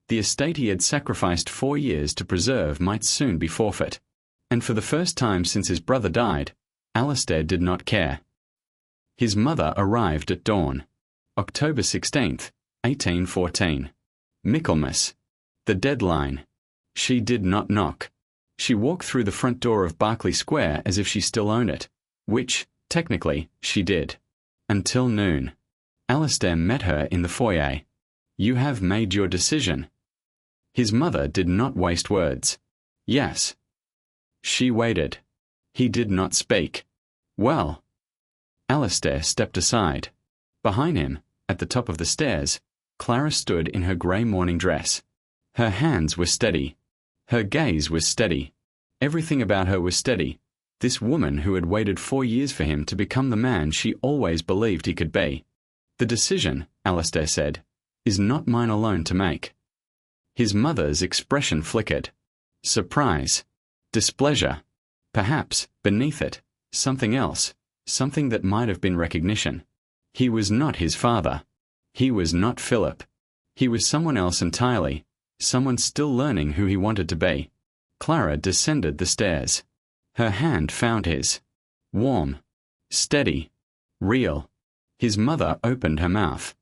The estate he had sacrificed 4 years to preserve might soon be forfeit. And for the first time since his brother died, Alistair did not care. His mother arrived at dawn. October 16th, 1814. Michaelmas. The deadline. She did not knock. She walked through the front door of Berkeley Square as if she still owned it, which, technically, she did. Until noon. Alistair met her in the foyer. You have made your decision. His mother did not waste words. Yes. She waited. He did not speak. Well. Alistair stepped aside. Behind him, at the top of the stairs, Clara stood in her grey morning dress. Her hands were steady. Her gaze was steady. Everything about her was steady. This woman who had waited 4 years for him to become the man she always believed he could be. The decision, Alistair said, is not mine alone to make. His mother's expression flickered. Surprise. Displeasure. Perhaps, beneath it, something else, something that might have been recognition. He was not his father. He was not Philip. He was someone else entirely, someone still learning who he wanted to be. Clara descended the stairs. Her hand found his. Warm. Steady. Real. His mother opened her mouth.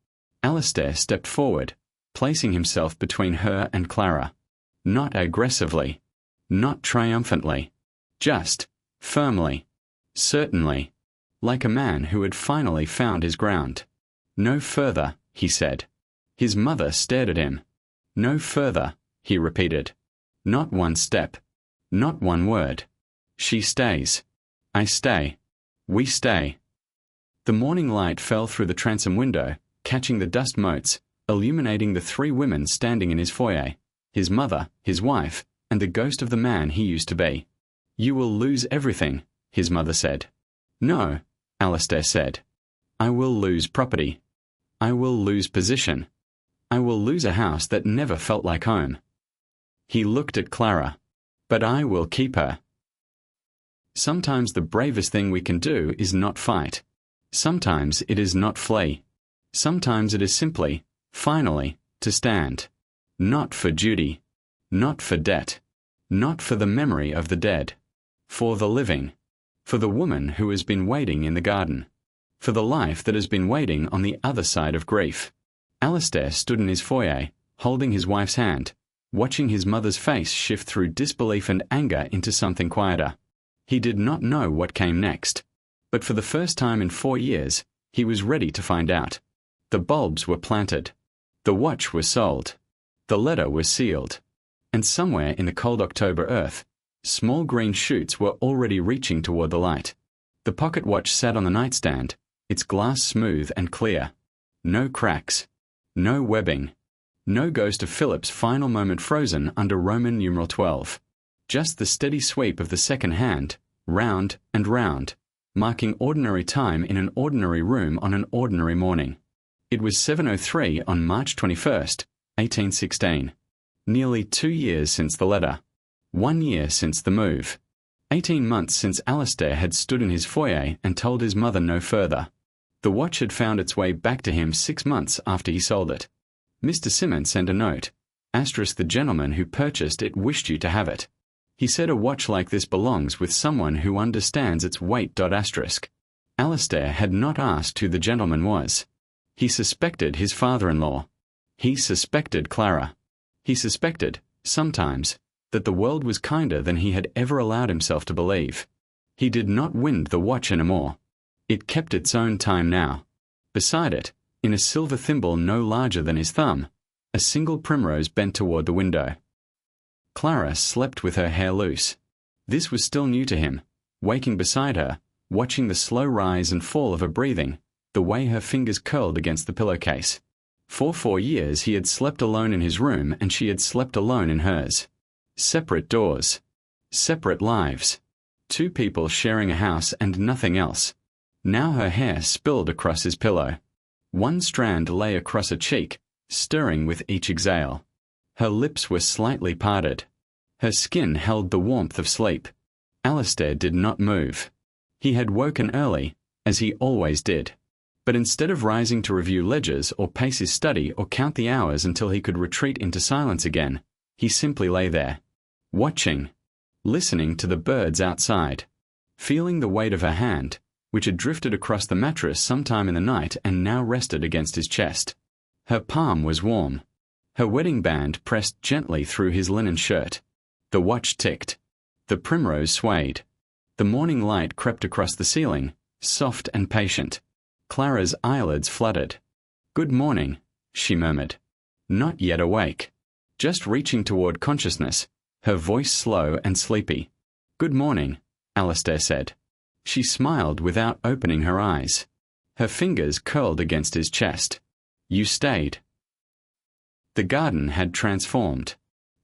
Alistair stepped forward, placing himself between her and Clara. Not aggressively. Not triumphantly. Just, firmly. Certainly. Like a man who had finally found his ground. No further, he said. His mother stared at him. No further, he repeated. Not one step. Not one word. She stays. I stay. We stay. The morning light fell through the transom window, catching the dust motes, illuminating the 3 women standing in his foyer, his mother, his wife, and the ghost of the man he used to be. You will lose everything, his mother said. No, Alistair said. I will lose property. I will lose position. I will lose a house that never felt like home. He looked at Clara. But I will keep her. Sometimes the bravest thing we can do is not fight. Sometimes it is not flee. Sometimes it is simply, finally, to stand. Not for duty. Not for debt. Not for the memory of the dead. For the living. For the woman who has been waiting in the garden. For the life that has been waiting on the other side of grief. Alistair stood in his foyer, holding his wife's hand, watching his mother's face shift through disbelief and anger into something quieter. He did not know what came next. But for the first time in 4 years, he was ready to find out. The bulbs were planted. The watch was sold. The letter was sealed. And somewhere in the cold October earth, small green shoots were already reaching toward the light. The pocket watch sat on the nightstand, its glass smooth and clear. No cracks. No webbing. No ghost of Philip's final moment frozen under Roman numeral 12. Just the steady sweep of the second hand, round and round, marking ordinary time in an ordinary room on an ordinary morning. It was 7:03 on March 21st, 1816. Nearly 2 years since the letter. 1 year since the move. 18 months since Alistair had stood in his foyer and told his mother no further. The watch had found its way back to him 6 months after he sold it. Mr. Simmons sent a note. Asterisk, the gentleman who purchased it wished you to have it. He said a watch like this belongs with someone who understands its weight. Asterisk. Alistair had not asked who the gentleman was. He suspected his father-in-law. He suspected Clara. He suspected, sometimes, that the world was kinder than he had ever allowed himself to believe. He did not wind the watch anymore. It kept its own time now. Beside it, in a silver thimble no larger than his thumb, a single primrose bent toward the window. Clara slept with her hair loose. This was still new to him, waking beside her, watching the slow rise and fall of her breathing, the way her fingers curled against the pillowcase. For 4 years he had slept alone in his room and she had slept alone in hers. Separate doors. Separate lives. 2 people sharing a house and nothing else. Now her hair spilled across his pillow. 1 strand lay across her cheek, stirring with each exhale. Her lips were slightly parted. Her skin held the warmth of sleep. Alistair did not move. He had woken early, as he always did. But instead of rising to review ledgers or pace his study or count the hours until he could retreat into silence again, he simply lay there, watching, listening to the birds outside, feeling the weight of her hand, which had drifted across the mattress sometime in the night and now rested against his chest. Her palm was warm. Her wedding band pressed gently through his linen shirt. The watch ticked. The primrose swayed. The morning light crept across the ceiling, soft and patient. Clara's eyelids fluttered. "Good morning," she murmured. Not yet awake. Just reaching toward consciousness, her voice slow and sleepy. "Good morning," Alistair said. She smiled without opening her eyes. Her fingers curled against his chest. "You stayed." The garden had transformed.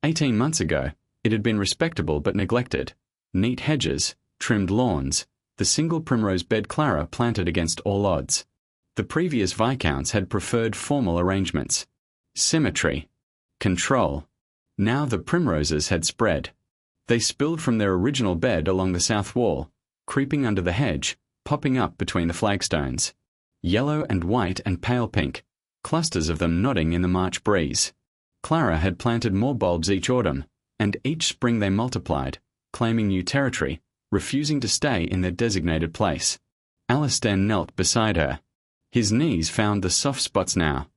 18 months ago, it had been respectable but neglected. Neat hedges, trimmed lawns, the single primrose bed Clara planted against all odds. The previous viscounts had preferred formal arrangements. Symmetry. Control. Now the primroses had spread. They spilled from their original bed along the south wall, creeping under the hedge, popping up between the flagstones. Yellow and white and pale pink, clusters of them nodding in the March breeze. Clara had planted more bulbs each autumn, and each spring they multiplied, claiming new territory, refusing to stay in their designated place. Alistair knelt beside her. His knees found the soft spots now.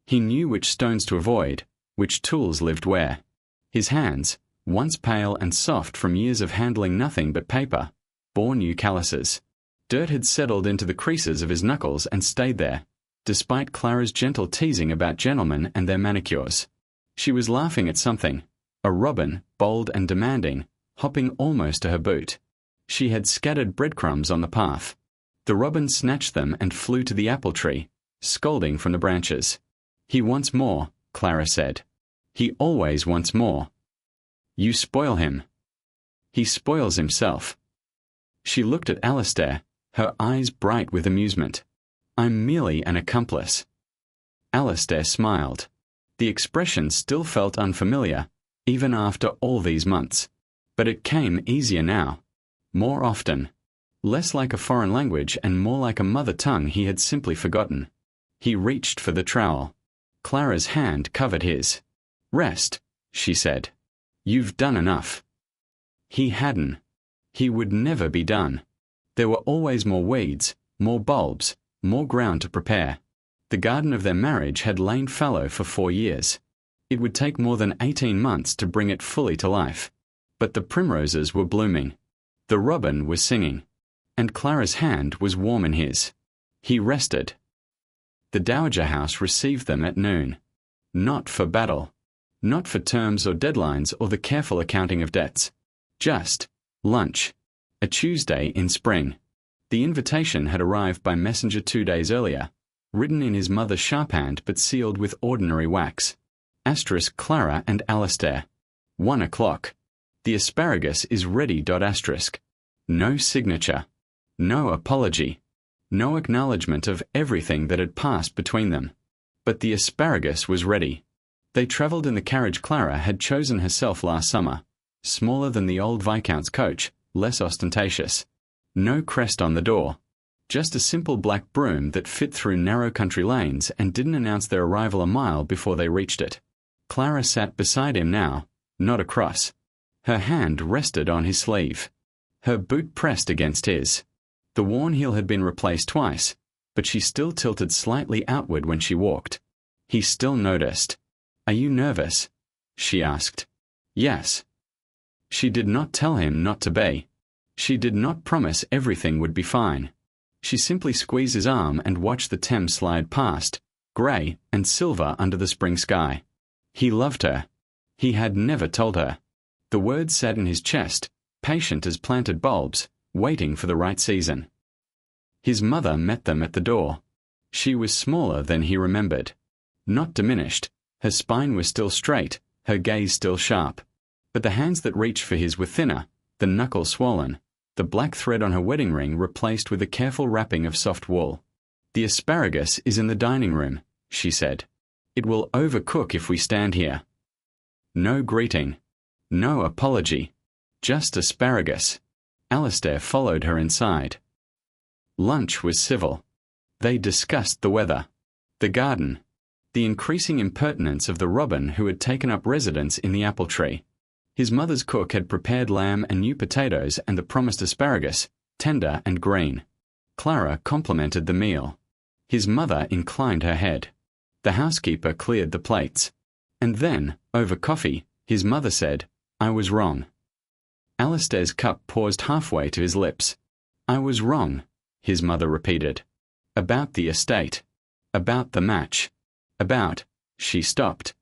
He knew which stones to avoid, which tools lived where. His hands, once pale and soft from years of handling nothing but paper, bore new calluses. Dirt had settled into the creases of his knuckles and stayed there, despite Clara's gentle teasing about gentlemen and their manicures. She was laughing at something, a robin, bold and demanding, hopping almost to her boot. She had scattered breadcrumbs on the path. The robin snatched them and flew to the apple tree, scolding from the branches. "He wants more," Clara said. "He always wants more." "You spoil him." He spoils himself. She looked at Alistair, her eyes bright with amusement. I'm merely an accomplice. Alistair smiled. The expression still felt unfamiliar, even after all these months. But it came easier now. More often. Less like a foreign language and more like a mother tongue he had simply forgotten. He reached for the trowel. Clara's hand covered his. Rest, she said. You've done enough. He hadn't. He would never be done. There were always more weeds, more bulbs, more ground to prepare. The garden of their marriage had lain fallow for 4 years. It would take more than 18 months to bring it fully to life. But the primroses were blooming. The robin was singing. And Clara's hand was warm in his. He rested. The Dowager House received them at noon. Not for battle. Not for terms or deadlines or the careful accounting of debts. Just lunch. A Tuesday in spring. The invitation had arrived by messenger 2 days earlier, written in his mother's sharp hand but sealed with ordinary wax. Asterisk Clara and Alistair. 1 o'clock. The asparagus is ready. Asterisk. No signature. No apology. No acknowledgement of everything that had passed between them. But the asparagus was ready. They travelled in the carriage Clara had chosen herself last summer, smaller than the old Viscount's coach, less ostentatious. No crest on the door. Just a simple black broom that fit through narrow country lanes and didn't announce their arrival a mile before they reached it. Clara sat beside him now, not across. Her hand rested on his sleeve. Her boot pressed against his. The worn heel had been replaced twice, but she still tilted slightly outward when she walked. He still noticed. Are you nervous? She asked. Yes. She did not tell him not to be. She did not promise everything would be fine. She simply squeezed his arm and watched the Thames slide past, grey and silver under the spring sky. He loved her. He had never told her. The words sat in his chest, patient as planted bulbs, waiting for the right season. His mother met them at the door. She was smaller than he remembered. Not diminished. Her spine was still straight, her gaze still sharp. But the hands that reached for his were thinner, the knuckles swollen, the black thread on her wedding ring replaced with a careful wrapping of soft wool. The asparagus is in the dining room, she said. It will overcook if we stand here. No greeting. No apology. Just asparagus. Alistair followed her inside. Lunch was civil. They discussed the weather, the garden, the increasing impertinence of the robin who had taken up residence in the apple tree. His mother's cook had prepared lamb and new potatoes and the promised asparagus, tender and green. Clara complimented the meal. His mother inclined her head. The housekeeper cleared the plates. And then, over coffee, his mother said, I was wrong. Alistair's cup paused halfway to his lips. I was wrong, his mother repeated. About the estate. About the match. About. She stopped.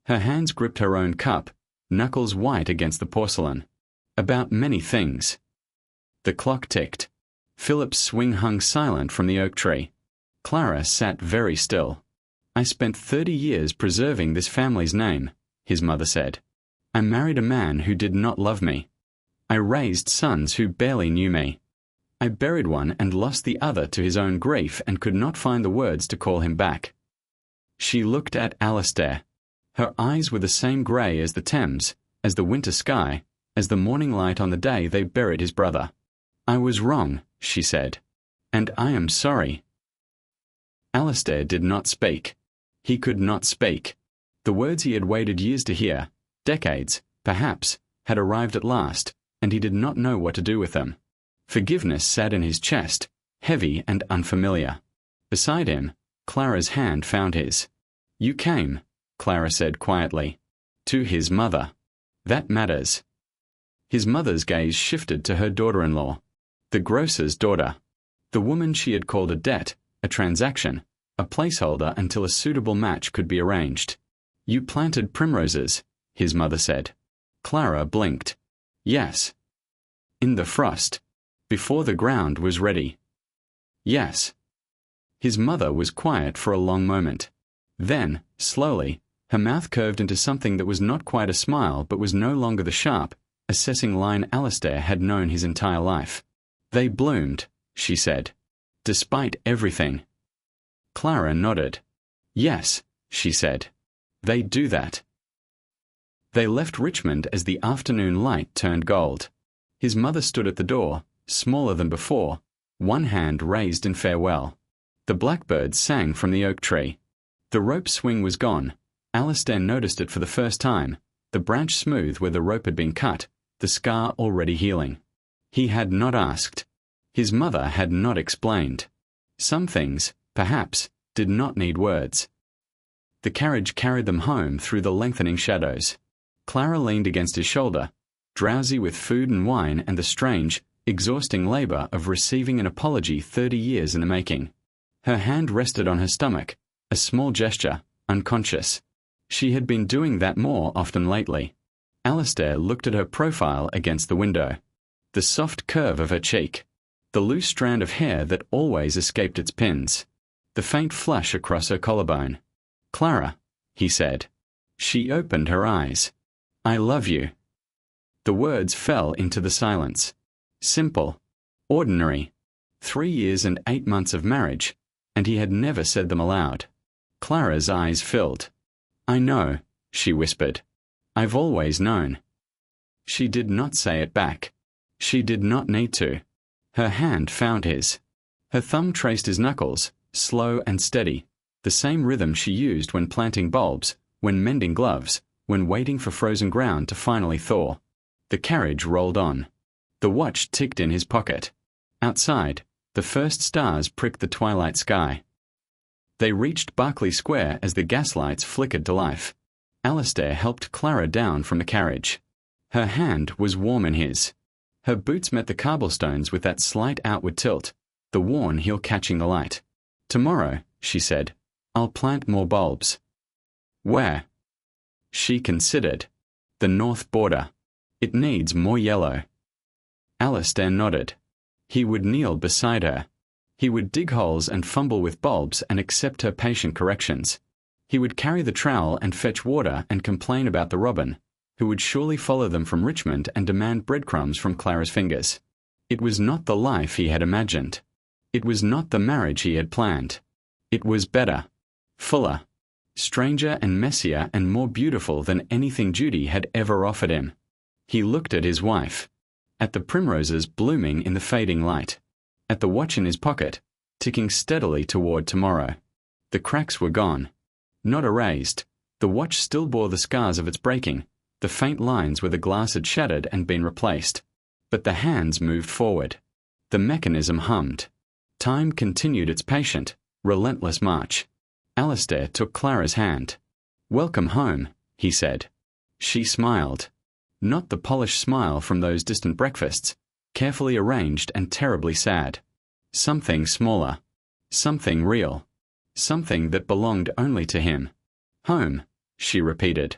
Her hands gripped her own cup, knuckles white against the porcelain. About many things. The clock ticked. Philip's swing hung silent from the oak tree. Clara sat very still. I spent 30 years preserving this family's name, his mother said. I married a man who did not love me. I raised sons who barely knew me. I buried one and lost the other to his own grief and could not find the words to call him back. She looked at Alistair. Her eyes were the same grey as the Thames, as the winter sky, as the morning light on the day they buried his brother. I was wrong, she said. And I am sorry. Alistair did not speak. He could not speak. The words he had waited years to hear, decades, perhaps, had arrived at last, and he did not know what to do with them. Forgiveness sat in his chest, heavy and unfamiliar. Beside him, Clara's hand found his. You came, Clara said quietly. To his mother. That matters. His mother's gaze shifted to her daughter-in-law. The grocer's daughter. The woman she had called a debt, a transaction, a placeholder until a suitable match could be arranged. You planted primroses, his mother said. Clara blinked. Yes. In the frost. Before the ground was ready. Yes. His mother was quiet for a long moment. Then, slowly, her mouth curved into something that was not quite a smile but was no longer the sharp, assessing line Alistair had known his entire life. They bloomed, she said. Despite everything. Clara nodded. Yes, she said. They do that. They left Richmond as the afternoon light turned gold. His mother stood at the door, smaller than before, one hand raised in farewell. The blackbirds sang from the oak tree. The rope swing was gone. Alistair noticed it for the first time, the branch smooth where the rope had been cut, the scar already healing. He had not asked. His mother had not explained. Some things, perhaps, did not need words. The carriage carried them home through the lengthening shadows. Clara leaned against his shoulder, drowsy with food and wine and the strange, exhausting labour of receiving an apology 30 years in the making. Her hand rested on her stomach, a small gesture, unconscious. She had been doing that more often lately. Alistair looked at her profile against the window. The soft curve of her cheek. The loose strand of hair that always escaped its pins. The faint flush across her collarbone. Clara, he said. She opened her eyes. I love you. The words fell into the silence. Simple. Ordinary. 3 years and 8 months of marriage, and he had never said them aloud. Clara's eyes filled. I know, she whispered. I've always known. She did not say it back. She did not need to. Her hand found his. Her thumb traced his knuckles, slow and steady, the same rhythm she used when planting bulbs, when mending gloves, when waiting for frozen ground to finally thaw. The carriage rolled on. The watch ticked in his pocket. Outside, the first stars pricked the twilight sky. They reached Berkeley Square as the gaslights flickered to life. Alistair helped Clara down from the carriage. Her hand was warm in his. Her boots met the cobblestones with that slight outward tilt, the worn heel catching the light. Tomorrow, she said, I'll plant more bulbs. Where? She considered. The north border. It needs more yellow. Alistair nodded. He would kneel beside her. He would dig holes and fumble with bulbs and accept her patient corrections. He would carry the trowel and fetch water and complain about the robin, who would surely follow them from Richmond and demand breadcrumbs from Clara's fingers. It was not the life he had imagined. It was not the marriage he had planned. It was better, fuller, stranger and messier and more beautiful than anything Judy had ever offered him. He looked at his wife, at the primroses blooming in the fading light, at the watch in his pocket, ticking steadily toward tomorrow. The cracks were gone. Not erased. The watch still bore the scars of its breaking, the faint lines where the glass had shattered and been replaced. But the hands moved forward. The mechanism hummed. Time continued its patient, relentless march. Alistair took Clara's hand. Welcome home, he said. She smiled. Not the polished smile from those distant breakfasts, carefully arranged and terribly sad. Something smaller. Something real. Something that belonged only to him. Home, she repeated.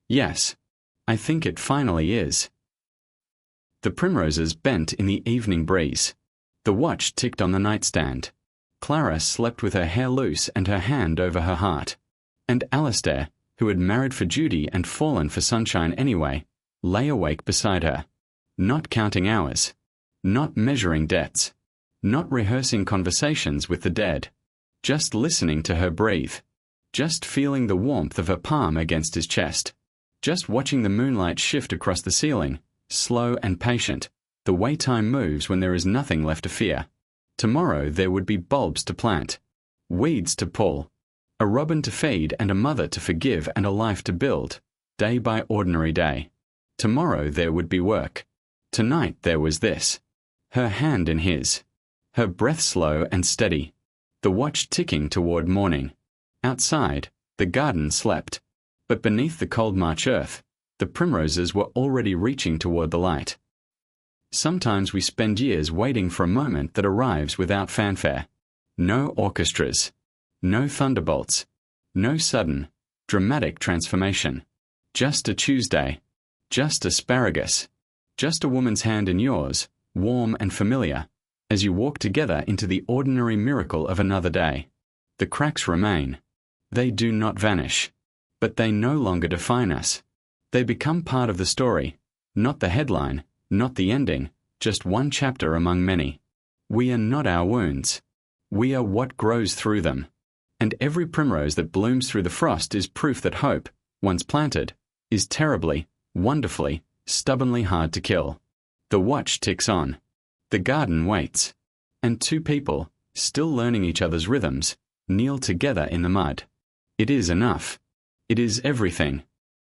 Yes, I think it finally is. The primroses bent in the evening breeze. The watch ticked on the nightstand. Clara slept with her hair loose and her hand over her heart. And Alistair, who had married for Judy and fallen for sunshine anyway, lay awake beside her, not counting hours, not measuring debts, not rehearsing conversations with the dead, just listening to her breathe, just feeling the warmth of her palm against his chest, just watching the moonlight shift across the ceiling, slow and patient, the way time moves when there is nothing left to fear. Tomorrow there would be bulbs to plant, weeds to pull, a robin to feed and a mother to forgive and a life to build, day by ordinary day. Tomorrow there would be work. Tonight there was this. Her hand in his. Her breath slow and steady. The watch ticking toward morning. Outside, the garden slept. But beneath the cold March earth, the primroses were already reaching toward the light. Sometimes we spend years waiting for a moment that arrives without fanfare. No orchestras. No thunderbolts. No sudden, dramatic transformation. Just a Tuesday. Just asparagus. Just a woman's hand in yours, warm and familiar, as you walk together into the ordinary miracle of another day. The cracks remain. They do not vanish. But they no longer define us. They become part of the story, Not the headline, not the ending, just one chapter among many. We are not our wounds. We are what grows through them. And every primrose that blooms through the frost is proof that hope, once planted, is terribly, wonderfully, stubbornly hard to kill. The watch ticks on. The garden waits. And two people, still learning each other's rhythms, kneel together in the mud. It is enough. It is everything.